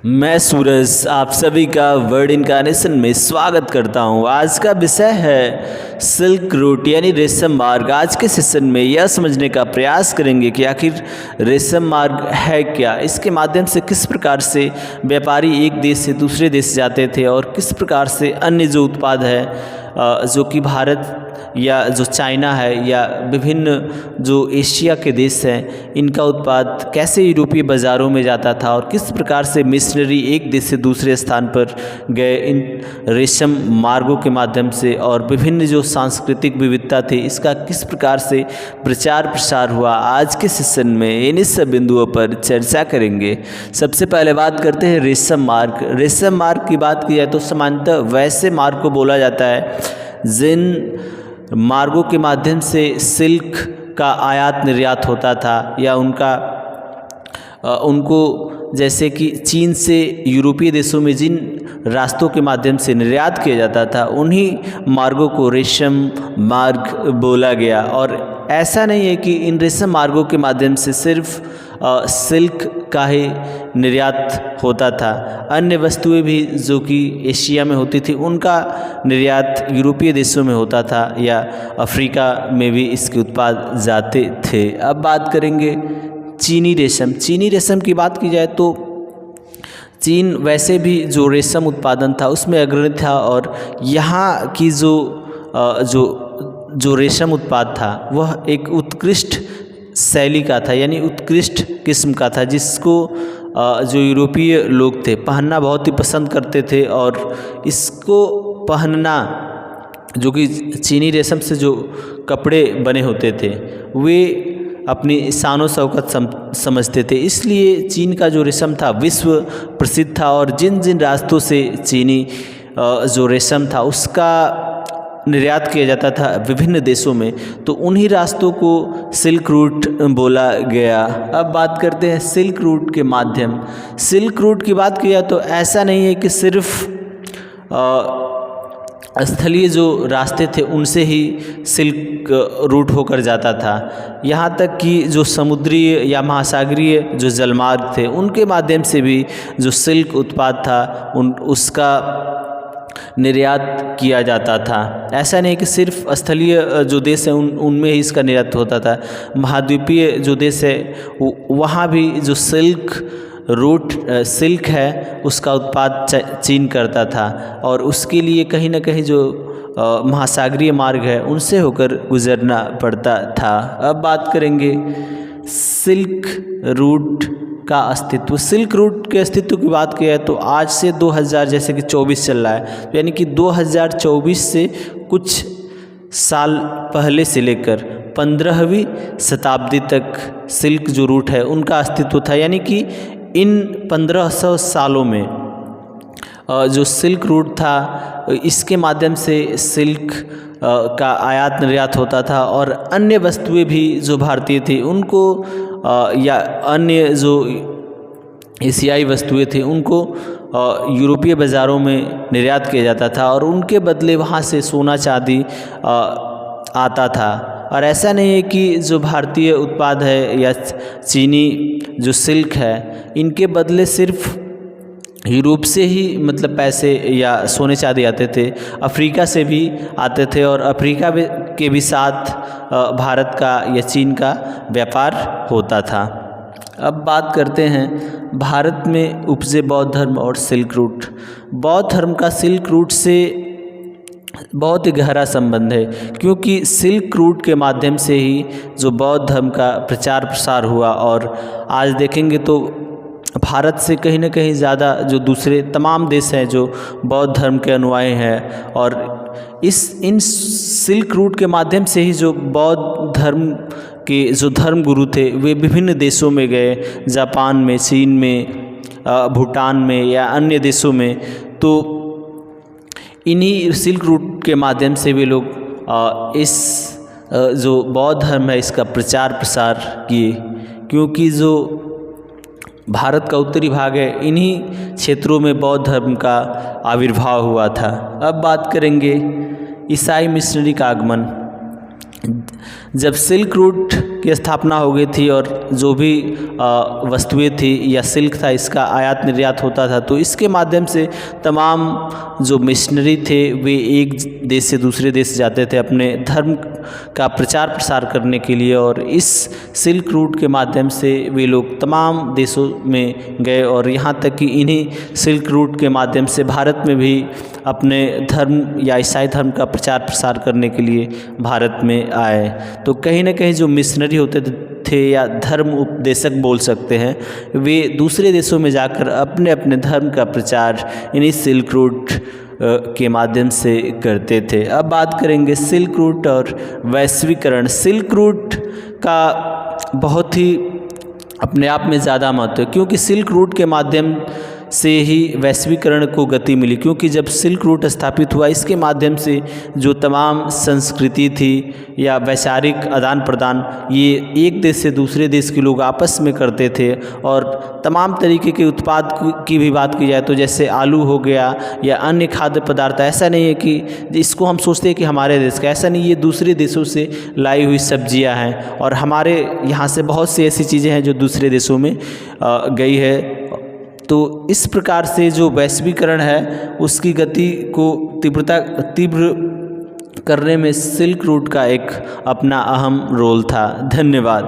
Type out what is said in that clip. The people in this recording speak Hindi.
मैं सूरज आप सभी का वर्ड इनकार्नेशन में स्वागत करता हूं। आज का विषय है सिल्क रूट यानी रेशम मार्ग। आज के सेशन में यह समझने का प्रयास करेंगे कि आखिर रेशम मार्ग है क्या, इसके माध्यम से किस प्रकार से व्यापारी एक देश से दूसरे देश जाते थे और किस प्रकार से अन्य जो उत्पाद है जो कि भारत या जो चाइना है या विभिन्न जो एशिया के देश हैं, इनका उत्पाद कैसे यूरोपीय बाज़ारों में जाता था और किस प्रकार से मिशनरी एक देश से दूसरे स्थान पर गए इन रेशम मार्गों के माध्यम से, और विभिन्न जो सांस्कृतिक विविधता थी इसका किस प्रकार से प्रचार प्रसार हुआ। आज के सेशन में इन्हीं सब बिंदुओं पर चर्चा करेंगे। सबसे पहले बात करते हैं रेशम मार्ग। रेशम मार्ग की बात की जाए तो सामान्यतः वैसे मार्ग को बोला जाता है जिन मार्गों के माध्यम से सिल्क का आयात निर्यात होता था या उनको जैसे कि चीन से यूरोपीय देशों में जिन रास्तों के माध्यम से निर्यात किया जाता था उन्हीं मार्गों को रेशम मार्ग बोला गया। और ऐसा नहीं है कि इन रेशम मार्गों के माध्यम से सिर्फ सिल्क का ही निर्यात होता था, अन्य वस्तुएं भी जो कि एशिया में होती थी उनका निर्यात यूरोपीय देशों में होता था या अफ्रीका में भी इसके उत्पाद जाते थे। अब बात करेंगे चीनी रेशम। चीनी रेशम की बात की जाए तो चीन वैसे भी जो रेशम उत्पादन था उसमें अग्रणी था, और यहाँ की जो रेशम उत्पाद था वह एक उत्कृष्ट शैली का था, यानी उत्कृष्ट किस्म का था, जिसको जो यूरोपीय लोग थे पहनना बहुत ही पसंद करते थे। और इसको पहनना जो कि चीनी रेशम से जो कपड़े बने होते थे वे अपनी शान शौकत समझते थे, इसलिए चीन का जो रेशम था विश्व प्रसिद्ध था। और जिन जिन रास्तों से चीनी जो रेशम था उसका निर्यात किया जाता था विभिन्न देशों में, तो उन्हीं रास्तों को सिल्क रूट बोला गया। अब बात करते हैं सिल्क रूट के माध्यम। सिल्क रूट की बात की जाए तो ऐसा नहीं है कि सिर्फ स्थलीय जो रास्ते थे उनसे ही सिल्क रूट होकर जाता था, यहाँ तक कि जो समुद्रीय या महासागरीय जो जलमार्ग थे उनके माध्यम से भी जो सिल्क उत्पाद था उसका निर्यात किया जाता था। ऐसा नहीं कि सिर्फ स्थलीय जो देश है उनमें ही इसका निर्यात होता था, महाद्वीपीय जो देश है वहाँ भी जो सिल्क है उसका उत्पाद चीन करता था, और उसके लिए कहीं ना कहीं जो महासागरीय मार्ग है उनसे होकर गुजरना पड़ता था। अब बात करेंगे सिल्क रूट का अस्तित्व। सिल्क रूट के अस्तित्व की बात की है तो आज से 2000 जैसे कि 24 चल रहा है, यानी कि 2024 से कुछ साल पहले से लेकर 15वीं शताब्दी तक सिल्क जो रूट है उनका अस्तित्व था। यानी कि इन 1500 सालों में जो सिल्क रूट था इसके माध्यम से सिल्क का आयात निर्यात होता था, और अन्य वस्तुएं भी जो भारतीय थी उनको या अन्य जो एशियाई वस्तुएं थी उनको यूरोपीय बाज़ारों में निर्यात किया जाता था, और उनके बदले वहाँ से सोना चांदी आता था। और ऐसा नहीं है कि जो भारतीय उत्पाद है या चीनी जो सिल्क है इनके बदले सिर्फ यूरोप से ही मतलब पैसे या सोने चांदी आते थे, अफ्रीका से भी आते थे, और अफ्रीका के भी साथ भारत का या चीन का व्यापार होता था। अब बात करते हैं भारत में उपजे बौद्ध धर्म और सिल्क रूट। बौद्ध धर्म का सिल्क रूट से बहुत ही गहरा संबंध है, क्योंकि सिल्क रूट के माध्यम से ही जो बौद्ध धर्म का प्रचार प्रसार हुआ, और आज देखेंगे तो भारत से कहीं ना कहीं ज़्यादा जो दूसरे तमाम देश हैं जो बौद्ध धर्म के अनुयायी हैं, और इन सिल्क रूट के माध्यम से ही जो बौद्ध धर्म के जो धर्म गुरु थे वे विभिन्न देशों में गए, जापान में, चीन में, भूटान में या अन्य देशों में। तो इन्हीं सिल्क रूट के माध्यम से वे लोग इस जो बौद्ध धर्म है इसका प्रचार प्रसार किए, क्योंकि जो भारत का उत्तरी भाग है इन्हीं क्षेत्रों में बौद्ध धर्म का आविर्भाव हुआ था। अब बात करेंगे ईसाई मिशनरी का आगमन। जब सिल्क रूट की स्थापना हो गई थी और जो भी वस्तुएं थी या सिल्क था इसका आयात निर्यात होता था, तो इसके माध्यम से तमाम जो मिशनरी थे वे एक देश से दूसरे देश जाते थे अपने धर्म का प्रचार प्रसार करने के लिए, और इस सिल्क रूट के माध्यम से वे लोग तमाम देशों में गए और यहाँ तक कि इन्हीं सिल्क रूट के माध्यम से भारत में भी अपने धर्म या ईसाई धर्म का प्रचार प्रसार करने के लिए भारत में आए। तो कहीं ना कहीं जो मिशनरी होते थे या धर्म उपदेशक बोल सकते हैं, वे दूसरे देशों में जाकर अपने अपने धर्म का प्रचार इन्हीं सिल्क रूट के माध्यम से करते थे। अब बात करेंगे सिल्क रूट और वैश्वीकरण। सिल्क रूट का बहुत ही अपने आप में ज़्यादा महत्व है, क्योंकि सिल्क रूट के माध्यम से ही वैश्वीकरण को गति मिली, क्योंकि जब सिल्क रूट स्थापित हुआ इसके माध्यम से जो तमाम संस्कृति थी या वैचारिक आदान प्रदान ये एक देश से दूसरे देश के लोग आपस में करते थे। और तमाम तरीके के उत्पाद की भी बात की जाए तो जैसे आलू हो गया या अन्य खाद्य पदार्थ, ऐसा नहीं है कि इसको हम सोचते हैं कि हमारे देश का, ऐसा नहीं, ये दूसरे देशों से लाई हुई सब्जियां हैं और हमारे यहाँ से बहुत सी ऐसी चीज़ें हैं जो दूसरे देशों में गई है। तो इस प्रकार से जो वैश्वीकरण है उसकी गति को तीव्र करने में सिल्क रूट का एक अपना अहम रोल था। धन्यवाद।